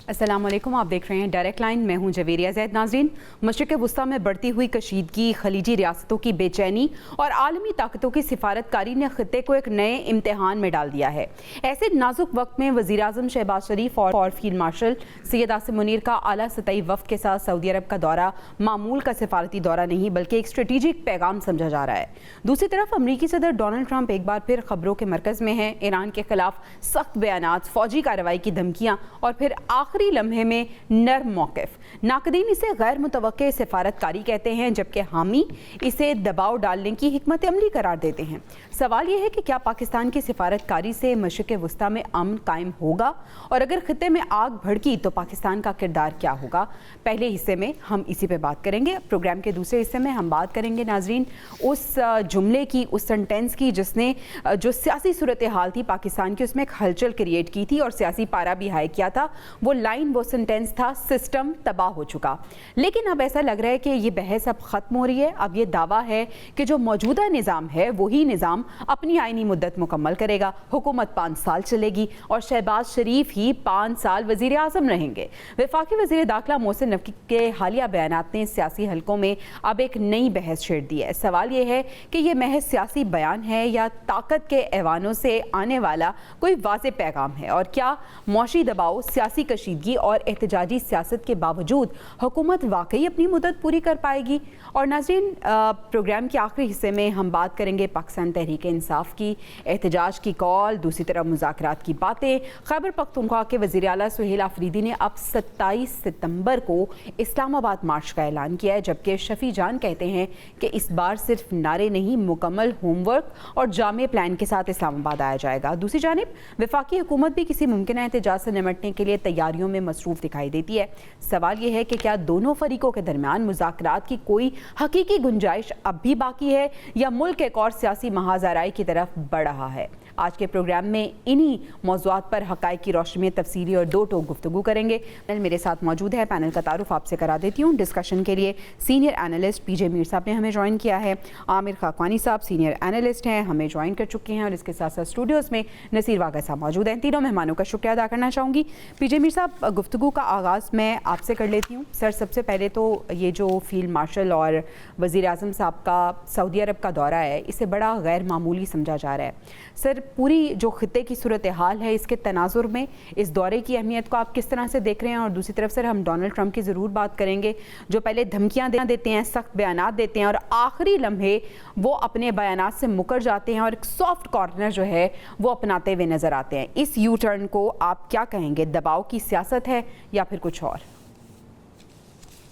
अस्सलाम वालेकुम, आप देख रहे हैं डायरेक्ट लाइन। मैं हूं जवेरिया ज़ैद। नाज़रीन, मशरिक़ वुस्ता में बढ़ती हुई कशीदगी, खलीजी रियासतों की बेचैनी और आलमी ताकतों की सिफारतकारी ने ख़ित्ते को एक नए इम्तिहान में डाल दिया है। ऐसे नाजुक वक्त में वज़ीर आज़म शहबाज शरीफ और फील्ड मार्शल सैयद आसिम मुनीर का आला सतही वफ़द के साथ सऊदी अरब का दौरा मामूल का सिफारती दौरा नहीं बल्कि एक स्ट्रेटेजिक पैगाम समझा जा रहा है। दूसरी तरफ अमरीकी सदर डोनाल्ड ट्रंप एक बार फिर खबरों के मरकज़ में हैं। ईरान के खिलाफ सख्त बयानात, फौजी कार्रवाई की धमकियाँ और फिर आखिरी लम्हे में नर्म मौक़िफ़। नाक़दीन इसे गैर मुतवक्के सिफारतकारी कहते हैं, जबकि हामी इसे दबाव डालने की हिकमत अमली करार देते हैं। सवाल यह है कि क्या पाकिस्तान की सिफारतकारी से मशरिक़ वुस्ता में अमन कायम होगा, और अगर खित्ते में आग भड़की तो पाकिस्तान का किरदार क्या होगा। पहले हिस्से में हम इसी पे बात करेंगे। प्रोग्राम के दूसरे हिस्से में हम बात करेंगे नाजरीन उस जुमले की, उस सेंटेंस की जिसने जो सियासी सूरत हाल थी पाकिस्तान की उसमें एक हलचल क्रिएट की थी और सियासी पारा भी हाई किया था। वो लाइन, वो सेंटेंस था, सिस्टम तबाह हो चुका। लेकिन अब ऐसा लग रहा है कि ये बहस अब ख़त्म हो रही है। अब ये दावा है कि जो मौजूदा निज़ाम है वही निज़ाम अपनी आइनी मुद्दत मुकम्मल करेगा, हुकूमत 5 साल चलेगी और शहबाज शरीफ ही 5 साल वज़ीर आज़म रहेंगे। वफाकी वज़ीर दाखिला मोहसिन नकवी के हालिया बयानात ने सियासी हलकों में अब एक नई बहस छेड़ दी है। सवाल ये है कि ये महज सियासी बयान है या ताकत के ऐवानों से आने वाला कोई वाज़ेह पैगाम है, और क्या मौशी दबाव, सियासी कशीदगी और एहतजाजी सियासत के बावजूद हुकूमत वाकई अपनी मुद्दत पूरी कर पाएगी। और नाज़रीन, प्रोग्राम के आखिरी हिस्से में हम बात करेंगे पाकिस्तान तहरीक इंसाफ की, एहतजाज की कॉल, दूसरी तरफ मुज़ाकरात की बातें। खैबर पख्तूनख्वा के वज़ीर आला सुहेल आफरीदी ने अब 27 सितंबर को इस्लामाबाद मार्च का ऐलान किया है, जबकि शफी जान कहते हैं कि इस बार सिर्फ नारे नहीं, मुकम्मल होमवर्क और जामे प्लान के साथ इस्लामाबाद आया जाएगा। दूसरी जानिब वफाकी हुकूमत भी किसी मुमकिन एहतजाज से निमटने के लिए तैयारियों में मसरूफ़ दिखाई देती है। सवाल यह है कि क्या दोनों फरीकों के दरमियान मुज़ाकरात की कोई हकीकी गुंजाइश अब भी बाकी है या मुल्क एक और सियासी महाज़ाराई की तरफ बढ़ रहा है। आज के प्रोग्राम में इन्हीं मौज़ूआत पर हक़ाइक़ की रोशनी में तफसीली और दो टोक गुफ्तगू करेंगे। मेरे साथ मौजूद है, पैनल का तारुफ आपसे करा देती हूँ। डिस्कशन के लिए सीनियर एनालिस्ट पीजे मीर साहब ने हमें ज्वाइन किया है। आमिर खाकवानी साहब सीनियर एनालिस्ट हैं, हमें ज्वाइन कर चुके हैं, और इसके साथ साथ स्टूडियोज़ में नसीर वागा साहब मौजूद हैं। तीनों मेहमानों का शुक्रिया अदा करना चाहूँगी। पीजे मीर साहब, गुफ्तगू का आगाज़ मैं आपसे कर लेती हूँ। सर, सबसे पहले तो ये जो फील्ड मार्शल और वज़ीर आज़म साहब का सऊदी अरब का दौरा है, इसे बड़ा गैर मामूली समझा जा रहा है। सर, पूरी जो खित्ते की सूरत हाल है, इसके तनाजुर में इस दौरे की अहमियत को आप किस तरह से देख रहे हैं। और दूसरी तरफ सर, हम डोनाल्ड ट्रंप की ज़रूर बात करेंगे, जो पहले धमकियाँ देते हैं, सख्त बयानात देते हैं और आखिरी लम्हे वो अपने बयानात से मुकर जाते हैं और एक सॉफ्ट कॉर्नर जो है वो अपनाते हुए नज़र आते हैं। इस यू टर्न को आप क्या कहेंगे? दबाव की सियासत है या फिर कुछ और?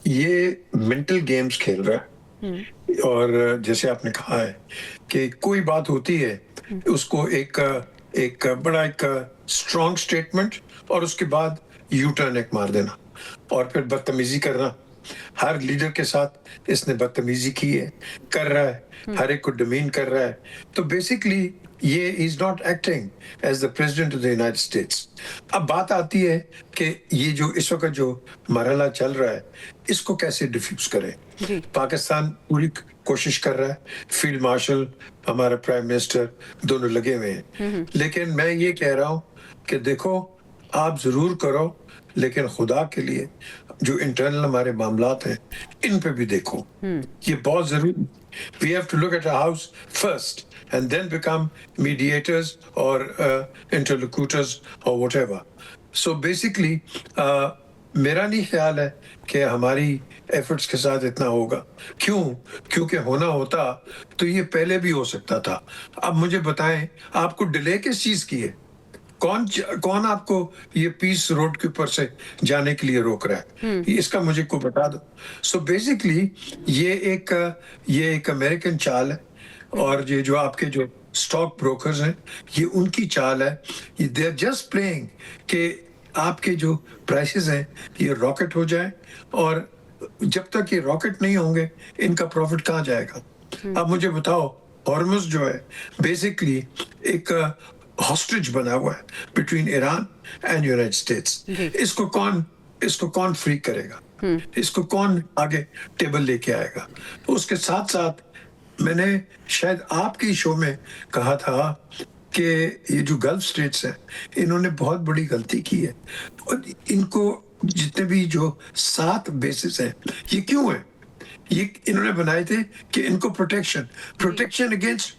ये मेंटल गेम्स खेल रहा है। और जैसे आपने कहा है कि कोई बात होती है, उसको एक बड़ा स्ट्रॉन्ग स्टेटमेंट और उसके बाद यू टर्न एक मार देना और फिर बदतमीजी करना। हर लीडर के साथ इसने बदतमीजी की है, कर रहा है, हर एक को डिमीन कर रहा है। तो बेसिकली ये is not acting as the president of the United States. अब बात आती है कि ये जो इस वक्त जो मरहला चल रहा है, इसको कैसे डिफ्यूज करें। पाकिस्तान पूरी कोशिश कर रहा है, फील्ड मार्शल, हमारा प्राइम मिनिस्टर, दोनों लगे हुए हैं। लेकिन मैं ये कह रहा हूँ कि देखो, आप जरूर करो, लेकिन खुदा के लिए जो इंटरनल हमारे मामलात हैं, इन पे भी देखो। ये बहुत जरूरी। We have to look at our house first and then become mediators or interlocutors or whatever. So basically, मेरा नहीं ख्याल है कि हमारी एफर्ट्स के साथ इतना होगा। क्यों? क्योंकि होना होता तो ये पहले भी हो सकता था। अब मुझे बताएं, आपको डिले किस चीज की है? कौन आपको ये पीस रोड के ऊपर से जाने के लिए रोक रहा है? इसका मुझे को बता दो। सो बेसिकली ये एक अमेरिकन चाल है, और ये जो आपके जो स्टॉक ब्रोकर्स हैं, ये उनकी चाल है। दे आर जस्ट प्लेइंग कि आपके जो प्राइसेस हैं ये रॉकेट हो जाए, और जब तक ये रॉकेट नहीं होंगे, इनका प्रॉफिट कहाँ जाएगा? अब मुझे बताओ, हॉर्मुज़ जो है बेसिकली एक हॉस्टेज बना हुआ है between Iran and United states. इसको कौन फ्री करेगा? इसको कौन आगे टेबल लेके आएगा? उसके साथ साथ मैंने शायद आपके शो में कहा था कि ये जो गल्फ स्टेट्स हैं, इन्होंने बहुत बड़ी गलती की है, और इनको जितने भी जो 7 बेसिस हैं, ये क्यों है? ये इन्होंने बनाए थे कि इनको protection against,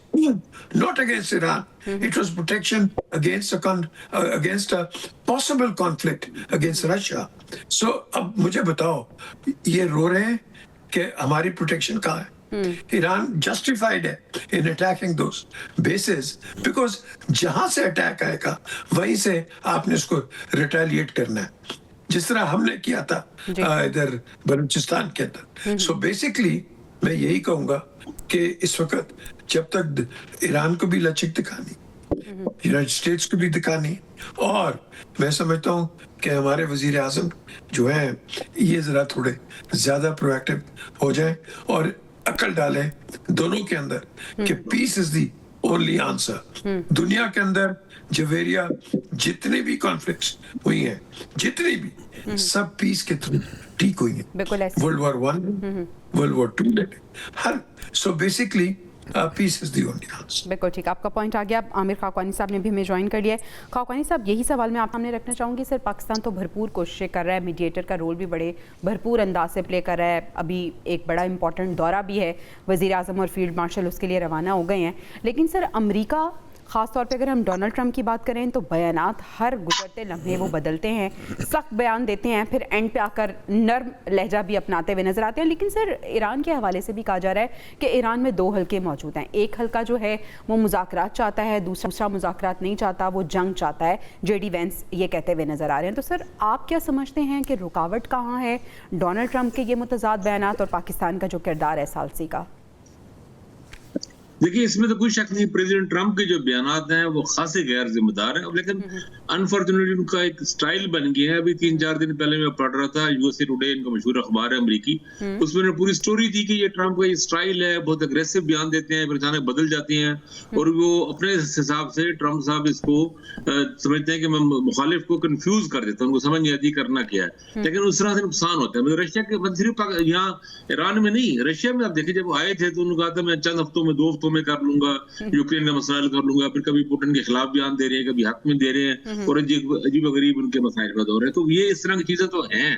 not against Iran, it was protection against a possible conflict against Russia. So अब मुझे बताओ, ये रो रहे हैं कि हमारी प्रोटेक्शन कहाँ है? ईरान जस्टिफाइड है इन अटैकिंग दोस बेसिस, बिकॉज जहां से अटैक आएगा वहीं से आपने उसको रिटेलिएट करना है, जिस तरह हमने किया था इधर बलूचिस्तान के अंदर. सो बेसिकली मैं यही कहूंगा कि इस वक्त जब तक ईरान को भी लचक दिखानी, यूनाइटेड स्टेट्स को भी दिखानी, और मैं समझता हूँ कि हमारे वजीर आजम जो हैं ये जरा थोड़े ज्यादा प्रोएक्टिव हो जाएं और अकल डालें दोनों के अंदर कि peace is the only answer. दुनिया के अंदर जवेरिया जितनी भी कॉन्फ्लिक्ट्स हुई हैं, जितनी भी, सब पीस के थ्रू ठीक हुई हैं. वर्ल्ड वॉर 1, वर्ल्ड वॉर 2, हर. So basically peace is the only answer. बिल्कुल ठीक, आपका पॉइंट आ गया. आमिर खाकानी साहब ने भी हमें ज्वाइन कर लिया है. खाकानी साहब, यही सवाल मैं आप सामने रखना चाहूँगी. सर, पाकिस्तान तो भरपूर कोशिशें कर रहा है, मीडिएटर का रोल भी बड़े भरपूर अंदाज से प्ले कर रहा है. अभी एक बड़ा इंपॉर्टेंट दौरा भी है, वज़ीर आज़म और फील्ड मार्शल उसके लिए रवाना हो गए हैं. लेकिन सर, अमरीका ख़ास तौर पे अगर हम डोनाल्ड ट्रंप की बात करें तो बयानात हर गुजरते लम्हे वो बदलते हैं, सख्त बयान देते हैं, फिर एंड पे आकर नर्म लहजा भी अपनाते हुए नजर आते हैं. लेकिन सर, ईरान के हवाले से भी कहा जा रहा है कि ईरान में 2 हलके मौजूद हैं. एक हलका जो है वो मुज़ाकरात चाहता है, दूसरा मुज़ाकरात नहीं चाहता, वो जंग चाहता है. जेडी वेंस ये कहते हुए नजर आ रहे हैं. तो सर, आप क्या समझते हैं कि रुकावट कहाँ है डोनाल्ड ट्रंप के ये मुतज़ाद बयानात और पाकिस्तान का जो किरदार है सालसी का? देखिए, इसमें तो कोई शक नहीं, प्रेसिडेंट ट्रंप के जो बयानात हैं वो खासे गैर जिम्मेदार हैं. लेकिन अनफॉर्चुनेटली उनका एक स्टाइल बन गया है. अभी 3-4 दिन पहले मैं पढ़ रहा था, यूएसए टुडे इनका मशहूर अखबार है अमेरिकी, उसमें पूरी स्टोरी थी कि ये ट्रंप का ये स्टाइल है, बहुत अग्रेसिव बयान देते हैं, फिर अचानक बदल जाते हैं, और वो अपने हिसाब से ट्रंप साहब इसको समझते हैं कि मैं मुखालिफ को कंफ्यूज कर देता हूँ, उनको समझ नहीं आती करना क्या है. लेकिन उस तरह से नुकसान होता है. मतलब रशिया के सिर्फ यहाँ ईरान में नहीं, रशिया में आप देखिए, जब आए थे तो उन्होंने कहा था मैं चंद हफ्तों में 2 हफ्तों में कर लूंगा, यूक्रेन का मसला हल कर लूंगा. फिर कभी पुतिन के खिलाफ बयान दे रहे हैं, कभी हक में दे रहे हैं, और अजीब गरीब उनके मसाइल पैदा हो रहे हैं. तो ये इस तरह की चीजें तो हैं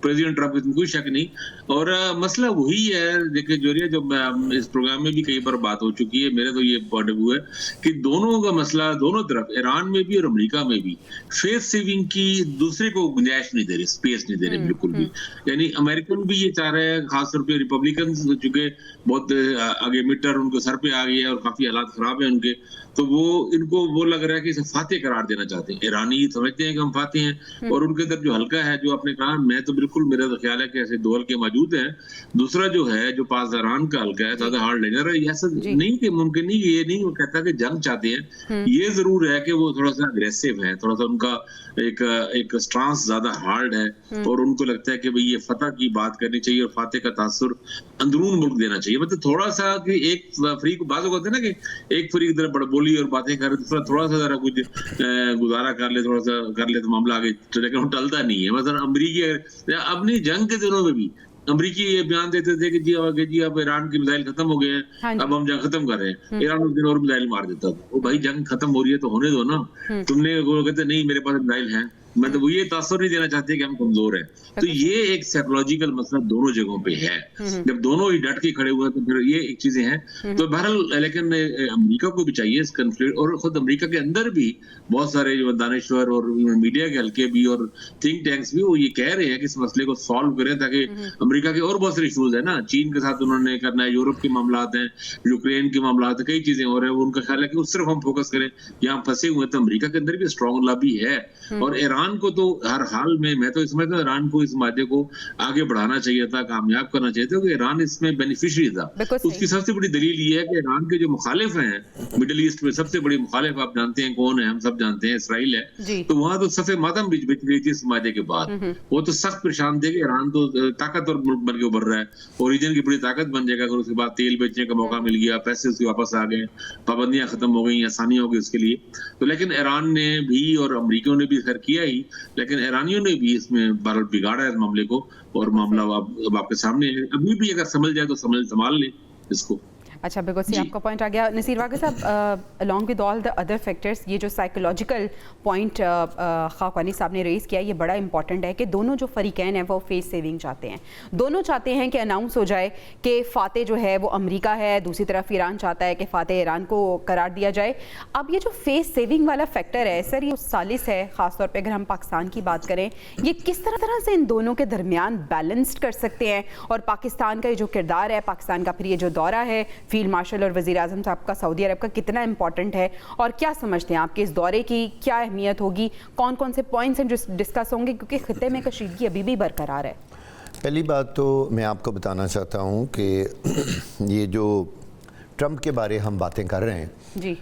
प्रेसिडेंट ट्रंप, इसमें कोई शक नहीं. और मसला वही है, देखिए जोरिया, जब इस प्रोग्राम में भी कई बार बात हो चुकी है, मेरे तो ये पॉइंट ऑफ व्यू है कि दोनों का मसला दोनों तरफ, ईरान में भी और अमेरिका में भी, फेस सेविंग की दूसरे को गुंजाइश नहीं दे रही, स्पेस नहीं दे रही बिल्कुल भी. यानी अमेरिकन भी ये चाह रहे हैं, खासतौर पर रिपब्लिकन, चूंकि बहुत आगे मिड टर्म उनको सर पे आ गई है और काफी हालात खराब है उनके, तो वो इनको वो लग रहा है कि इसे फातेह करार देना चाहते हैं. ईरानी समझते हैं कि हम फातेह हैं, और उनके अंदर जो हल्का है, जो आपने कहा, मैं तो बिल्कुल, मेरा तो ख्याल है कि ऐसे 2 हल्के मौजूद हैं. दूसरा जो है, जो पासदारान का हल्का है, ज्यादा हार्ड लेजर है. ऐसा नहीं कि मुमकिन नहीं, ये नहीं वो कहता कि जंग चाहते हैं. ये जरूर है कि वो थोड़ा सा अग्रेसिव है, थोड़ा सा उनका एक स्ट्रांस ज्यादा हार्ड है, और उनको लगता है कि भाई ये फतह की बात करनी चाहिए और फातेह का तासुर अंदरून मुल्क देना चाहिए. मतलब थोड़ा सा कि एक फरीक, बात होते हैं ना कि एक फरीक तरह बड़बोली और बातें करे, दूसरा थोड़ा सा जरा कुछ गुजारा कर ले, थोड़ा सा कर ले तो मामला आगे, लेकिन वो टलता नहीं है. मतलब अमरीकी अपनी जंग के दिनों में भी अमरीकी ये बयान देते थे कि जी अब ईरान की मिसाइल खत्म हो गए हैं, अब हम जंग खत्म कर रहे हैं. ईरान उस दिन और मिसाइल मार देता था. वो भाई जंग खत्म हो रही है तो होने दो ना. तुमने वो कहते नहीं मेरे पास मिसाइल है, मतलब वो ये तासुर नहीं देना चाहते कि हम कमजोर हैं. तो ये एक साइकोलॉजिकल मसला दोनों जगहों पे है. जब दोनों ही डट के खड़े हुए तो फिर ये एक चीजें हैं. तो बहरहाल, लेकिन अमेरिका को भी चाहिए इस कन्फ्लिक्ट, और खुद अमेरिका के अंदर भी बहुत सारे जो दानिश्वर और मीडिया के हल्के भी और थिंक टैंक्स भी वो ये कह रहे हैं कि इस मसले को सॉल्व करें, ताकि अमेरिका के और बहुत सारे इशूज है ना, चीन के साथ उन्होंने करना है, यूरोप के मामला हैं, यूक्रेन के मामला हैं, कई चीजें हो रहे हैं. उनका ख्याल है कि उस तरफ हम फोकस करें, यहाँ फंसे हुए. तो अमेरिका के अंदर भी स्ट्रॉन्ग लॉबी है, और ईरान को तो हर हाल में, मैं तो समझता हूँ ईरान को इस मामले को आगे बढ़ाना चाहिए था, कामयाब करना चाहिए था, क्योंकि ईरान इसमें बेनिफिशियरी था. उसकी सबसे बड़ी दलील ये है कि ईरान के जो मुखालिफ हैं मिडिल ईस्ट में, सबसे बड़ी मुखालिफ आप जानते हैं कौन है, हम सब जानते हैं, इसराइल है. तो वहां तो सफ़े मातम बिछ गई थी इस मामले के बाद. वो तो सख्त परेशान थे कि ईरान तो ताकतवर मुल्क बन के उभर रहा है, ओरिजिन की बड़ी ताकत बन जाएगा अगर उसके बाद तेल बेचने का मौका मिल गया, पैसे उसके वापस आ गए, पाबंदियां खत्म हो गई, आसानी हो गई उसके लिए. तो लेकिन ईरान ने भी और अमरीकियों ने भी खैर किया ही, लेकिन ईरानियों ने भी इसमें बहरहाल बिगाड़ा है इस मामले को, और मामला अब आपके सामने है. अभी भी अगर समझ जाए तो संभाल ले इसको. अच्छा, बिल्कुल सही आपका पॉइंट आ गया। नसीर वाक़ साहब, along with all the other factors, ये जो साइकोलॉजिकल पॉइंट खाकानी साहब ने रेज़ किया, ये बड़ा इंपॉर्टेंट है कि दोनों जो फरीकैन हैं वो फेस सेविंग चाहते हैं। दोनों चाहते हैं कि अनाउंस हो जाए कि फ़ाते जो है वो अमेरिका है, दूसरी तरफ ईरान चाहता है कि फ़ाते ईरान को करार दिया जाए। अब ये जो फेस सेविंग वाला फैक्टर है सर, ये सालिस है, ख़ासतौर पर अगर हम पाकिस्तान की बात करें, ये किस तरह से इन दोनों के दरमियान बैलेंस्ड कर सकते हैं? और पाकिस्तान का ये जो किरदार है, पाकिस्तान का फिर ये जो दौरा है फील्ड मार्शल और वज़ीर आज़म साहब का सऊदी अरब का, कितना इंपॉर्टेंट है? और क्या समझते हैं आपके इस दौरे की क्या अहमियत होगी? कौन कौन से पॉइंट्स हैं जो डिस्कस होंगे, क्योंकि खित्ते में कशीदगी अभी भी बरकरार है? पहली बात तो मैं आपको बताना चाहता हूँ कि ये जो ट्रंप के बारे हम बातें कर रहे हैं जी,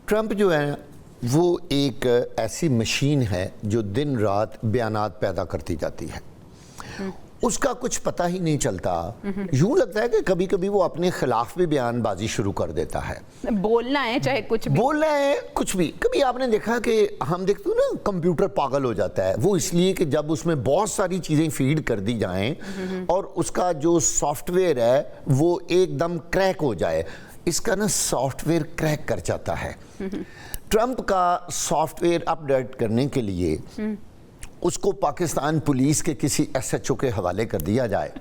ट्रंप जो है वो एक ऐसी मशीन है जो दिन रात बयानात पैदा करती जाती है। उसका कुछ पता ही नहीं चलता। यूं लगता है कि कभी कभी वो अपने खिलाफ भी बयानबाजी शुरू कर देता है। बोलना है चाहे कुछ भी, बोलना है कुछ भी। कभी आपने देखा कि हम देखते हो ना, कंप्यूटर पागल हो जाता है, वो इसलिए कि जब उसमें बहुत सारी चीज़ें फीड कर दी जाएं और उसका जो सॉफ्टवेयर है वो एकदम क्रैक हो जाए। इसका ना सॉफ्टवेयर क्रैक कर जाता है। ट्रंप का सॉफ्टवेयर अपडेट करने के लिए उसको पाकिस्तान पुलिस के किसी SHO के हवाले कर दिया जाए,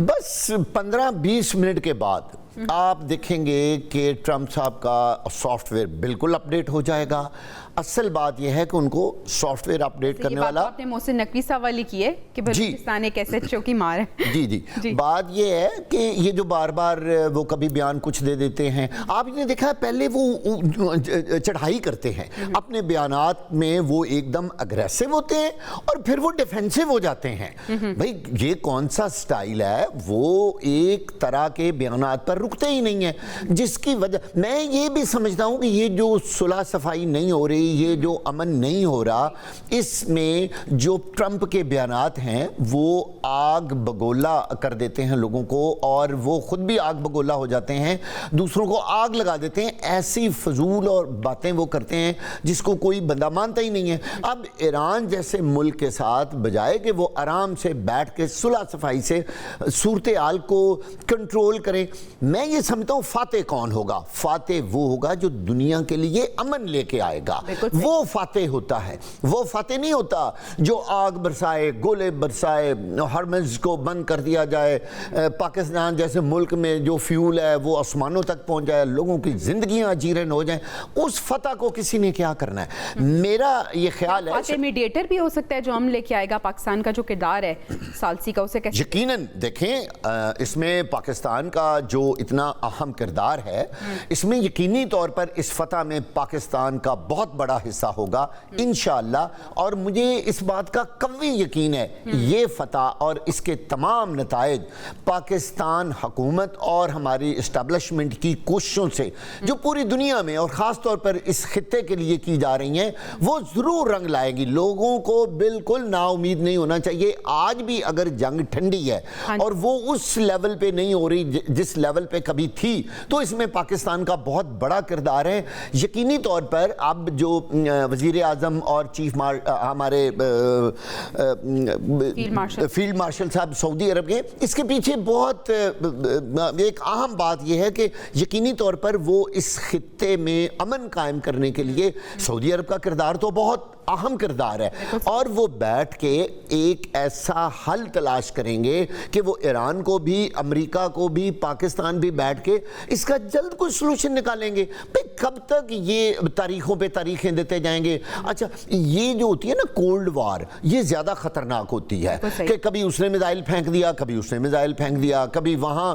बस 15-20 मिनट के बाद आप देखेंगे कि ट्रंप साहब का सॉफ्टवेयर बिल्कुल अपडेट हो जाएगा। असल बात यह है कि उनको सॉफ्टवेयर अपडेट करने वाला, आपने मोहसिन नकवी साहब वाली की है कि बलूचिस्तान एक SHO की मार है। जी। बात यह है कि ये जो बार बार वो कभी बयान कुछ दे देते हैं, आपने देखा है पहले वो चढ़ाई करते हैं अपने बयानात में, वो एकदम अग्रेसिव होते हैं और फिर वो डिफेंसिव हो जाते हैं। भाई ये कौन सा स्टाइल है? वो एक तरह के बयानात पर रुकते ही नहीं है, जिसकी वजह मैं ये भी समझता हूँ कि ये जो सुलह सफाई नहीं हो रही, ये जो अमन नहीं हो रहा, इसमें जो ट्रंप के बयानात हैं वो आग बगोला कर देते हैं लोगों को, और वो खुद भी आग बगोला हो जाते हैं, दूसरों को आग लगा देते हैं। ऐसी फजूल और बातें वो करते हैं जिसको कोई बंदा मानता ही नहीं है। अब ईरान जैसे मुल्क के साथ बजाय कि वो आराम से बैठ के सुलह सफाई से सूरत हाल को कंट्रोल करें, मैं ये समझता हूँ फाते कौन होगा? फाते वो होगा जो दुनिया के लिए अमन लेके आएगा, वो फाते होता है। वो फाते नहीं होता जो आग बरसाए, गोले बरसाए, हरमज को बंद कर दिया जाए, पाकिस्तान जैसे मुल्क में जो फ्यूल है वो आसमानों तक पहुंच जाए, लोगों की जिंदगियां जीरन हो जाएं। उस फतह को किसी ने क्या करना है? मेरा ये ख्याल है फाते मीडिएटर भी हो सकता है जो हम लेके आएगा। पाकिस्तान का जो किरदार है सालसी का, उसे कैसे? यकीनन देखें, इसमें पाकिस्तान का जो इतना अहम किरदार है, इसमें यकीनी तौर पर इस फतह में पाकिस्तान का बहुत बड़ा हिस्सा होगा इंशाअल्लाह। और मुझे इस बात का कवी यकीन है, ये फतह और इसके तमाम नताइज पाकिस्तान हुकूमत और हमारी इस्टेब्लिशमेंट की कोशिशों से जो पूरी दुनिया में और ख़ास तौर पर इस खित्ते के लिए की जा रही हैं, वो ज़रूर रंग लाएगी। लोगों को बिल्कुल नाउमीद नहीं होना चाहिए। आज भी अगर जंग ठंडी है और वो उस लेवल पे नहीं हो रही जिस लेवल पे कभी थी, तो इसमें पाकिस्तान का बहुत बड़ा किरदार है। यकीनी तौर पर अब जो वज़ीर आज़म और चीफ हमारे फील्ड मार्शल साहब सऊदी अरब के, इसके पीछे बहुत एक अहम बात यह है कि यकीनी तौर पर वो इस खित्ते में अमन कायम करने के लिए सऊदी अरब का किरदार तो बहुत अहम किरदार है, और वो बैठ के एक ऐसा हल तलाश करेंगे कि वो ईरान को भी, अमेरिका को भी, पाकिस्तान भी बैठ के इसका जल्द कोई सलूशन निकालेंगे। भाई कब तक ये तारीखों पे तारीखें देते जाएंगे? अच्छा, ये जो होती है ना कोल्ड वार, ये ज़्यादा ख़तरनाक होती है कि कभी उसने मिसाइल फेंक दिया, कभी उसने मिसाइल फेंक दिया, कभी वहाँ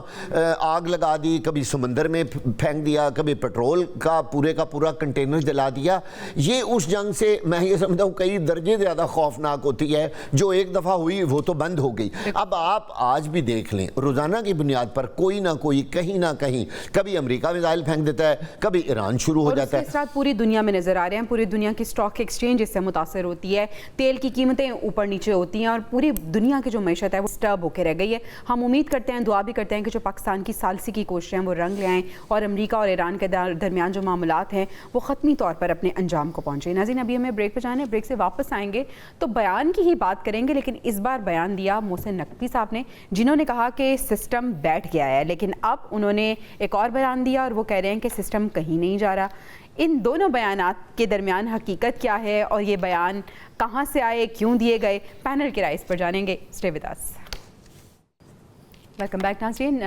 आग लगा दी, कभी समंदर में फेंक दिया, कभी पेट्रोल का पूरा कंटेनर जला दिया। ये उस जंग से मैं ये समझता हूँ कई दर्जे ज़्यादा खौफनाक होती है। जो एक दफ़ा हुई वो तो बंद हो गई। अब आप आज भी देख लें, रोज़ाना की बुनियाद पर कोई ना कोई कहीं ना कहीं कभी अमेरिका मिसाइल फेंक देता है, कभी ईरान शुरू हो जाता है। इस रात पूरी दुनिया में नजर आ रहे हैं, पूरी दुनिया की स्टॉक एक्सचेंज इससे मुतासर होती है, तेल की कीमतें ऊपर नीचे होती हैं और पूरी दुनिया की जो मैशत है वो स्टर्ब होकर रह गई है। हम उम्मीद करते हैं, दुआ भी करते हैं कि जो पाकिस्तान की सालसी की कोशिशें हैं वो रंग ले आएँ और अमेरिका और ईरान के दरमियान जो मामलात हैं वो ख़त्मी तौर पर अपने अंजाम को पहुँचे। नाज़रीन, अभी हमें ब्रेक पर जाने, ब्रेक से वापस आएंगे तो बयान की ही बात करेंगे, लेकिन इस बार बयान दिया मोहसिन नकवी साहब ने, जिन्होंने कहा कि सिस्टम बैठ गया है, लेकिन अब उन्होंने एक और बयान दिया और वो कह रहे हैं कि सिस्टम कहीं नहीं जा रहा। इन दोनों बयानात के दरमियान हकीकत क्या है और ये बयान कहाँ से आए, क्यों दिए गए, पैनल की राय इस पर जानेंगे। Stay with us. Welcome back नाज़रीन,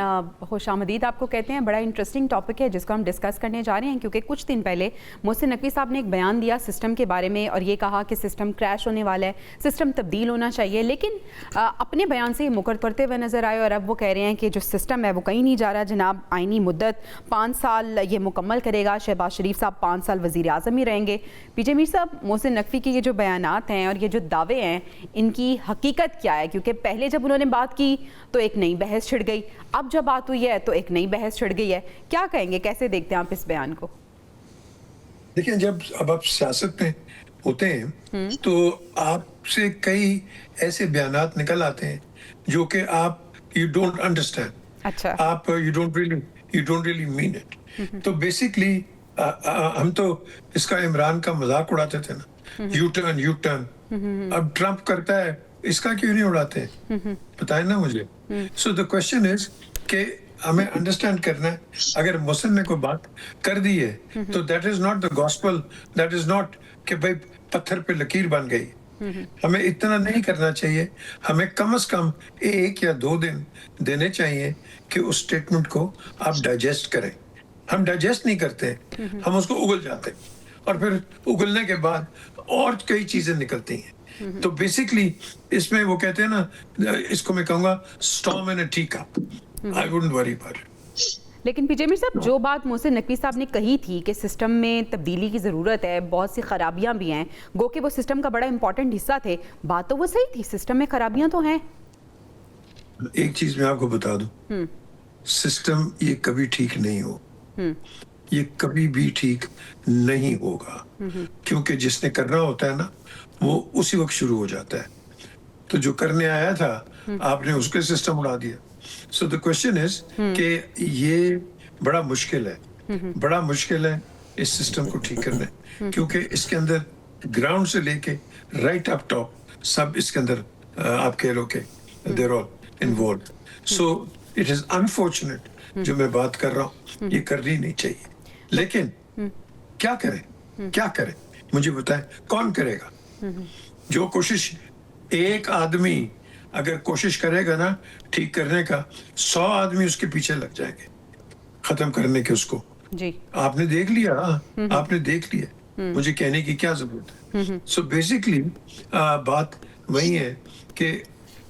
खुश आमदीद आपको कहते हैं। बड़ा इंटरेस्टिंग टॉपिक है जिसको हम डिस्कस करने जा रहे हैं, क्योंकि कुछ दिन पहले मोहसिन नकवी साहब ने एक बयान दिया सिस्टम के बारे में और ये कहा कि सिस्टम क्रैश होने वाला है, सिस्टम तब्दील होना चाहिए, लेकिन अपने बयान से मुकर करते हुए नज़र आए और अब वो कह रहे हैं कि जो सिस्टम है वो कहीं नहीं जा रहा। जनाब आइनी मुद्दत 5 साल ये मुकम्मल करेगा, शहबाज शरीफ साहब 5 साल वज़ीर आज़म ही रहेंगे। पीजे मीर साहब, मोहसिन नकवी के ये जो बयानात हैं और ये जो दावे हैं, इनकी हकीकत क्या है? क्योंकि पहले जब उन्होंने बात की तो एक नई बहस छिड़ गई, अब जब बात हुई है तो एक नई बहस छिड़ गई है। क्या कहेंगे, कैसे देखते हैं आप इस बयान को? देखिए, जब अब आप सियासत में होते हैं तो आपसे कई ऐसे बयानात निकल आते हैं जो कि आप यू डोंट अंडरस्टैंड, अच्छा, आप you don't really mean it. तो बेसिकली हम तो इसका इमरान का मजाक उड़ाते थे ना, यू टर्न। अब ट्रम्प करता है, इसका क्यों नहीं उड़ाते? बताएं ना मुझे। सो द क्वेश्चन इज कि हमें अंडरस्टैंड करना है, अगर मोहसिन ने कोई बात कर दी है तो that is not the gospel, that is not कि भाई पत्थर पे लकीर बन गई। हमें इतना नहीं करना चाहिए, हमें कम से कम 1 या 2 दिन देने चाहिए कि उस स्टेटमेंट को आप डाइजेस्ट करें। हम डाइजेस्ट नहीं करते, हम उसको उगल जाते हैं और फिर उगलने के बाद और कई चीजें निकलती हैं। तो बेसिकली इसमें वो कहते हैं ना, इसको मैं कहूँगा storm in a tea cup. I wouldn't worry about it. लेकिन पीजे मीर साहब, जो बात मोहसिन नकवी साहब ने कही थी कि सिस्टम में तब्दीली की ज़रूरत है, बहुत सी खराबियां भी हैं, गो कि वो सिस्टम का बड़ा इंपॉर्टेंट हिस्सा थे, बात तो वो सही थी, सिस्टम में खराबियां तो हैं। एक चीज मैं आपको बता दूं, सिस्टम ये कभी ठीक नहीं हो, ये कभी भी ठीक नहीं होगा, क्योंकि जिसने करना होता है ना वो उसी वक्त शुरू हो जाता है। तो जो करने आया था आपने उसके सिस्टम उड़ा दिया। सो द क्वेश्चन इज कि ये बड़ा मुश्किल है इस सिस्टम को ठीक करना, क्योंकि इसके अंदर ग्राउंड से लेके राइट अप टॉप सब इसके अंदर आप कह लो कि there all involve. So it is unfortunate जो मैं बात कर रहा हूँ, ये करनी नहीं चाहिए, लेकिन क्या करें मुझे बताएं, कौन करेगा? जो कोशिश एक आदमी अगर कोशिश करेगा ना ठीक करने का, 100 आदमी उसके पीछे लग जाएंगे खत्म करने के उसको। जी आपने देख लिया, मुझे कहने की क्या जरूरत है? सो बेसिकली बात वही है कि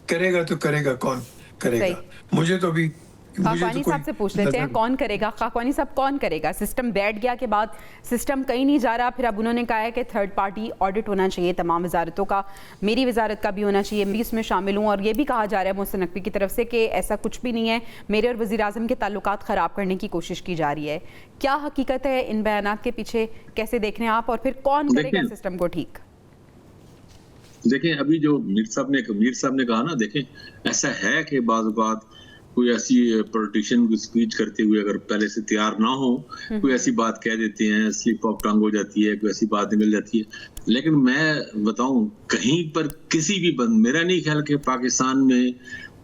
करेगा तो करेगा, कौन करेगा? मुझे तो अभी खाकवानी साहब से पूछ लेते हैं, कौन करेगा? खाकवानी साहब, कौन करेगा? सिस्टम बैठ गया के बाद सिस्टम कहीं नहीं जा रहा, फिर अब उन्होंने कहा है कि थर्ड पार्टी ऑडिट होना चाहिए तमाम वजारतों का, मेरी वजारत का भी होना चाहिए, मैं इसमें शामिल हूँ, और ये भी कहा जा रहा है मोहसिन नकवी की तरफ से कि ऐसा कुछ भी नहीं है, मेरे और वज़ीर आज़म के ताल्लुकात ख़राब करने की कोशिश की जा रही है। क्या हकीकत है इन बयानात के पीछे, कैसे देख रहे हैं आप, और फिर कौन करेगा सिस्टम को ठीक? देखें, अभी जो मीर साहब ने कहा ना, देखें ऐसा है कि बाज़ बात कोई ऐसी पॉलिटिशियन को स्पीच करते हुए अगर पहले से तैयार ना हो, कोई ऐसी बात कह देते हैं, स्लिप ऑफ टंग हो जाती है, कोई ऐसी बात निकल जाती है। लेकिन मैं बताऊं, कहीं पर किसी भी मेरा नहीं ख्याल कि पाकिस्तान में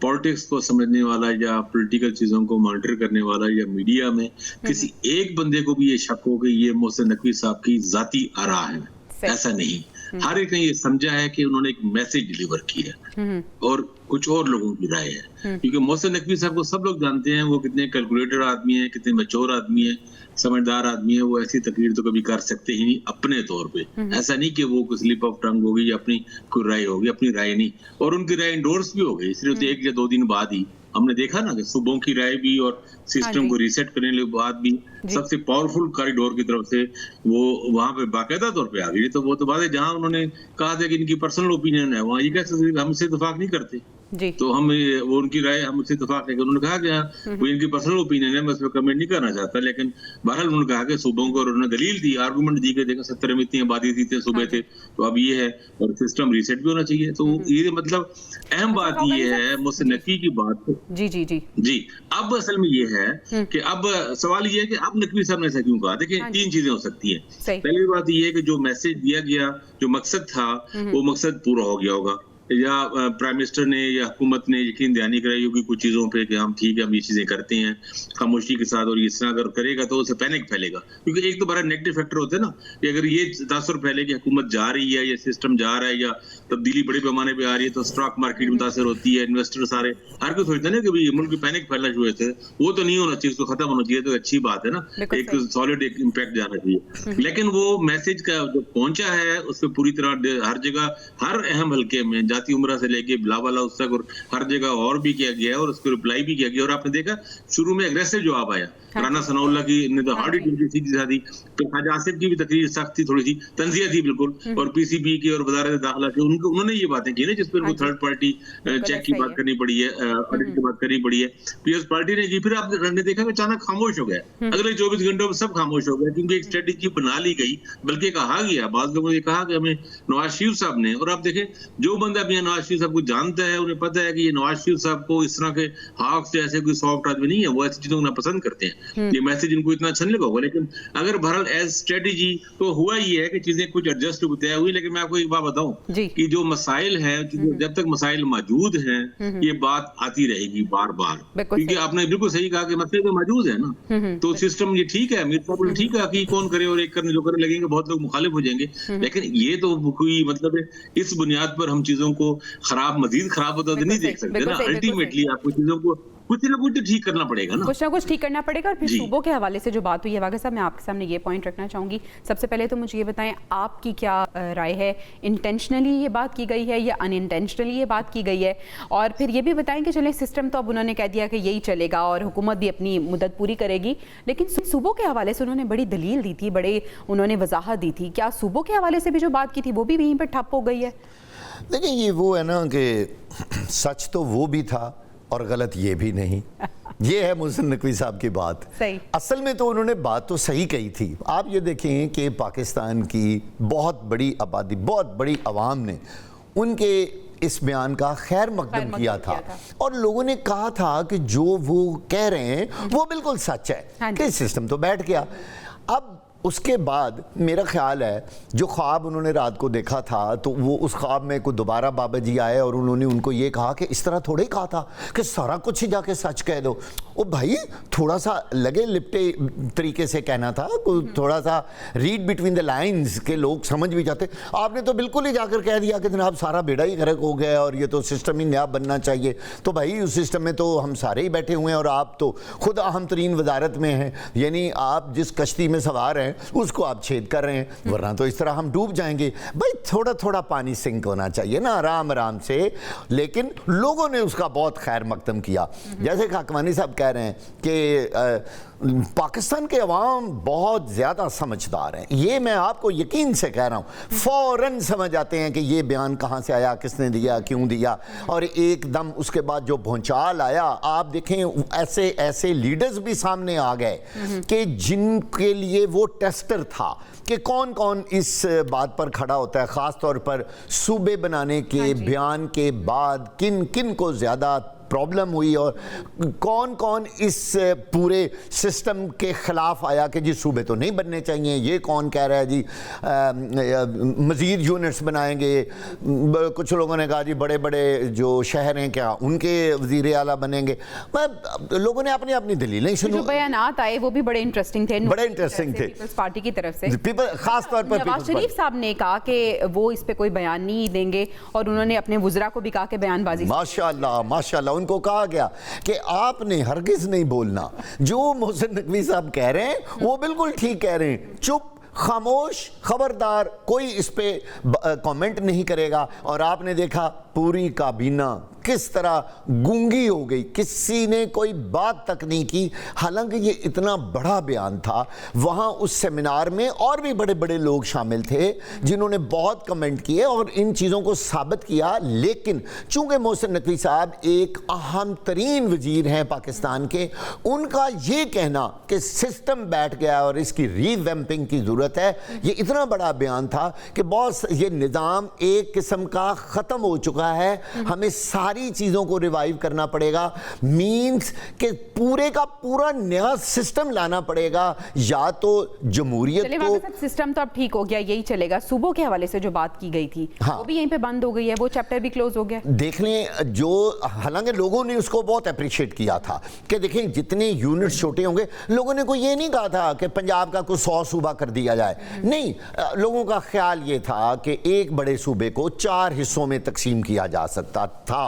पॉलिटिक्स को समझने वाला या पॉलिटिकल चीजों को मॉनिटर करने वाला या मीडिया में किसी एक बंदे को भी ये शक हो कि ये मोहसिन नकवी साहब की जाती आरा है। ऐसा नहीं, हर एक ने ये समझा है कि उन्होंने एक मैसेज डिलीवर किया और कुछ और लोगों की राय है, क्योंकि मोहसिन नकवी साहब को सब लोग जानते हैं, वो कितने कैलकुलेटर आदमी है, कितने मैच्योर आदमी है, समझदार आदमी है। वो ऐसी तकरीर तो कभी कर सकते ही नहीं अपने तौर पे। ऐसा नहीं कि वो स्लिप ऑफ टंग होगी या अपनी कोई राय होगी, अपनी राय नहीं, और उनकी राय इंडोर्स भी हो गई सिर्फ 1 या 2 दिन बाद ही। हमने देखा ना कि सुबह की राय भी और सिस्टम को रीसेट करने के बाद भी सबसे पावरफुल कॉरिडोर की तरफ से वो वहां पे बाकायदा तौर पे आ गई। तो वो तो बात है, जहां उन्होंने कहा था कि इनकी पर्सनल ओपिनियन है, वहां ये कैसे हम इससे इत्तेफाक नहीं करते। जी। तो हम वो उनकी राय हम उससे इत्तेफाक है कि उन्होंने कहा कि वो इनकी पर्सनल ओपिनियन है, मैं उस पर कमेंट नहीं करना चाहता, लेकिन बहरहाल उन्होंने कहा कि सूबों को, और उन्होंने दलील दी, आर्गूमेंट दी कि देखो 70 में इतनी आबादी थी, इतने सूबे थे, तो अब ये है और सिस्टम रीसेट भी होना चाहिए। तो ये मतलब अहम बात ये है मोहसिन नकवी की बात। जी जी जी जी, अब असल में ये है कि अब सवाल ये है कि अब नकवी साहब ने ऐसा क्यों कहा। देखिए तीन चीजें हो सकती हैं। पहली बात ये है कि जो मैसेज दिया गया, जो मकसद था, वो मकसद पूरा हो गया होगा, या प्राइम मिनिस्टर ने या हुकूमत ने यकीन दहानी कराई होगी कुछ चीजों पे कि हम ठीक है, हम ये चीजें करते हैं खामोशी के साथ, और इस तरह अगर करेगा तो उसे पैनिक फैलेगा। क्योंकि एक तो बड़ा नेगेटिव फैक्टर होता है ना कि अगर ये तासुर फैले कि हुकूमत जा रही है या सिस्टम जा रहा है या तब्दीली बड़े पैमाने पे आ रही है, तो स्टॉक मार्केट मुतासर होती है, इन्वेस्टर सारे, हर कोई सोचते हैं ना कि भाई मुल्क में पैनिक फैलना शुरू होते हैं। वो तो नहीं होना चाहिए, उसको खत्म होना चाहिए, तो अच्छी बात है ना, एक सॉलिड एक इम्पैक्ट जाना चाहिए। लेकिन वो मैसेज का जो पहुंचा है उस पर पूरी तरह हर जगह, हर अहम हल्के में, जाती उम्र से लेके बिलावाला उस तक, और हर जगह और भी किया गया है, और उसको रिप्लाई भी किया गया। और आपने देखा शुरू में एग्रेसिव जवाब आया, राना सनाउल्लाह की ने तो हार्ड हिटिंग सीधी सादी, तो ख्वाजा आसिफ की भी तकरीर सख्त थी, थोड़ी सी तंजिया थी बिल्कुल, और पीसीबी की और वजारत दाखिला की उन्होंने ये बातें की ना जिस पर वो थर्ड पार्टी चेक की बात करनी पड़ी है, ऑडिट की बात करनी पड़ी है, पीएस पार्टी ने की। फिर आपने देखा कि अचानक खामोश हो गया, अगले 24 घंटों में सब खामोश हो गया, क्योंकि एक स्ट्रेटेजी बना ली गई। बल्कि कहा गया, बाद लोगों ने कहा कि हमें नवाज शरीफ साहब ने, और आप देखें जो बंदा भी नवाज शरीफ साहब को जानता है उन्हें पता है कि ये नवाज शरीफ साहब को इस तरह के हाक्स जैसे कोई सॉफ्ट आदमी नहीं है, वो ऐसी चीजों को ना पसंद करते हैं। ये मैसेज इनको इतना अच्छा नहीं लगा होगा, लेकिन अगर बहरहाल एज स्ट्रेटेजी तो हुआ ये है कि चीजें कुछ एडजस्ट होते हुई। लेकिन मैं आपको एक बात बताऊं कि जो मसाइल हैं, जब तक मसाइल मौजूद हैं ये बात आती रहेगी बार बार, क्योंकि आपने बिल्कुल सही कहा कि मसले तो मौजूद है ना। तो सिस्टम ये ठीक है, मीर साहब ठीक है कि कौन करे और एक करने जो करने लगेंगे बहुत लोग मुखालिफ हो जाएंगे, लेकिन ये तो कोई मतलब इस बुनियाद पर हम चीजों को मजीद खराब होता तो नहीं देख सकते ना। अल्टीमेटली आपको चीजों को कुछ ना कुछ ठीक करना पड़ेगा ना, कुछ ना कुछ ठीक करना पड़ेगा। और फिर सूबों के हवाले से जो बात हुई है वाक़ई साहब, मैं आपके सामने ये पॉइंट रखना चाहूँगी। सबसे पहले तो मुझे ये बताएं आपकी क्या राय है, इंटेंशनली ये बात की गई है या अनइंटेंशनली ये बात की गई है? और फिर ये भी बताएं कि चलें सिस्टम तो अब उन्होंने कह दिया कि यही चलेगा और हुकूमत भी अपनी मुद्दत पूरी करेगी, लेकिन सूबों के हवाले से उन्होंने बड़ी दलील दी थी, बड़े उन्होंने वजाहत दी थी। क्या सूबों के हवाले से भी जो बात की थी वो भी वहीं पर ठप हो गई है? देखिए ये वो है ना कि सच तो वो भी था और गलत ये भी नहीं। ये है मोहसिन नकवी साहब की बात। सही। असल में तो उन्होंने बात तो सही कही थी। आप ये देखें कि पाकिस्तान की बहुत बड़ी आबादी, बहुत बड़ी आवाम ने उनके इस बयान का खैर मकदम किया था और लोगों ने कहा था कि जो वो कह रहे हैं वो बिल्कुल सच है कि सिस्टम तो बैठ गया। अब उसके बाद मेरा ख्याल है जो ख्वाब उन्होंने रात को देखा था, तो वो उस ख्वाब में कोई दोबारा बाबा जी आए और उन्होंने उनको ये कहा कि इस तरह थोड़े कहा था कि सारा कुछ ही जाके सच कह दो। ओ भाई, थोड़ा सा लगे लिपटे तरीके से कहना था, थोड़ा सा रीड बिटवीन द लाइंस के लोग समझ भी जाते। आपने तो बिल्कुल ही जाकर कह दिया कि जनाब सारा बेड़ा ही गर्क हो गया और ये तो सिस्टम ही नया बनना चाहिए। तो भाई उस सिस्टम में तो हम सारे ही बैठे हुए हैं और आप तो खुद अहम तरीन वजारत में हैं, यानी आप जिस कश्ती में सवार हैं उसको आप छेद कर रहे हैं, वरना तो इस तरह हम डूब जाएंगे। भाई थोड़ा थोड़ा पानी सिंक होना चाहिए ना, आराम आराम से। लेकिन लोगों ने उसका बहुत खैर मकदम किया। जैसे खाकवानी साहब कह रहे हैं कि पाकिस्तान के अवाम बहुत ज़्यादा समझदार हैं, ये मैं आपको यकीन से कह रहा हूँ, फ़ौरन समझ आते हैं कि ये बयान कहाँ से आया, किसने दिया, क्यों दिया। और एकदम उसके बाद जो भूचाल आया, आप देखें ऐसे ऐसे लीडर्स भी सामने आ गए कि जिनके लिए वो टेस्टर था कि कौन कौन इस बात पर खड़ा होता है। ख़ास तौर पर सूबे बनाने के बयान के बाद किन किन को ज़्यादा प्रॉब्लम हुई और कौन कौन इस पूरे सिस्टम के ख़िलाफ़ आया कि जी सूबे तो नहीं बनने चाहिए। ये कौन कह रहा है जी मज़ीद यूनिट्स बनाएंगे। कुछ लोगों ने कहा जी बड़े बड़े जो शहर हैं क्या उनके वज़ीर आला बनेंगे। लोगों ने अपनी अपनी दलीलें सुनी। जो बयानात आए वो भी बड़े इंटरेस्टिंग थे, बड़े इंटरेस्टिंग थे पीपल्स पार्टी की तरफ से। खास तौर पर नवाज शरीफ साहब ने कहा कि वो इस पे कोई बयान नहीं देंगे और उन्होंने अपने वुज़रा को भी कहा कि बयानबाजी। माशाअल्लाह माशाअल्लाह, उनको कहा गया कि आपने हरगिज नहीं बोलना। जो मोहसिन नकवी साहब कह रहे हैं वो बिल्कुल ठीक कह रहे हैं, चुप खामोश, खबरदार, कोई इस पे कमेंट नहीं करेगा। और आपने देखा पूरी काबीना किस तरह गूंगी हो गई, किसी ने कोई बात तक नहीं की। हालांकि ये इतना बड़ा बयान था, वहाँ उस सेमिनार में और भी बड़े बड़े लोग शामिल थे जिन्होंने बहुत कमेंट किए और इन चीज़ों को साबित किया। लेकिन चूंकि मोहसिन नकवी साहब एक अहम तरीन वजीर हैं पाकिस्तान के, उनका ये कहना कि सिस्टम बैठ गया और इसकी रीवैम्पिंग की ज़रूरत है, ये इतना बड़ा बयान था कि बॉस ये निज़ाम एक किस्म का ख़त्म हो चुका है, हमें सारी चीज़ों को रिवाइव करना पड़ेगा। मीन्स कि पूरे का पूरा नया सिस्टम लाना पड़ेगा, या तो जमहूरियत को। सिस्टम तो अब ठीक हो गया, यही चलेगा। सूबों के हवाले से जो बात की गई थी वो भी यहीं पे बंद हो गई है, वो चैप्टर भी क्लोज हो गया। देख लें, जो हालांकि लोगों ने उसको बहुत अप्रिशिएट किया था कि देखें जितने यूनिट छोटे होंगे, लोगों ने कोई ये नहीं कहा था कि पंजाब का कोई 100 सूबा कर दिया जाए, नहीं, लोगों का ख्याल ये था कि एक बड़े सूबे को 4 हिस्सों में तकसीम किया जा सकता था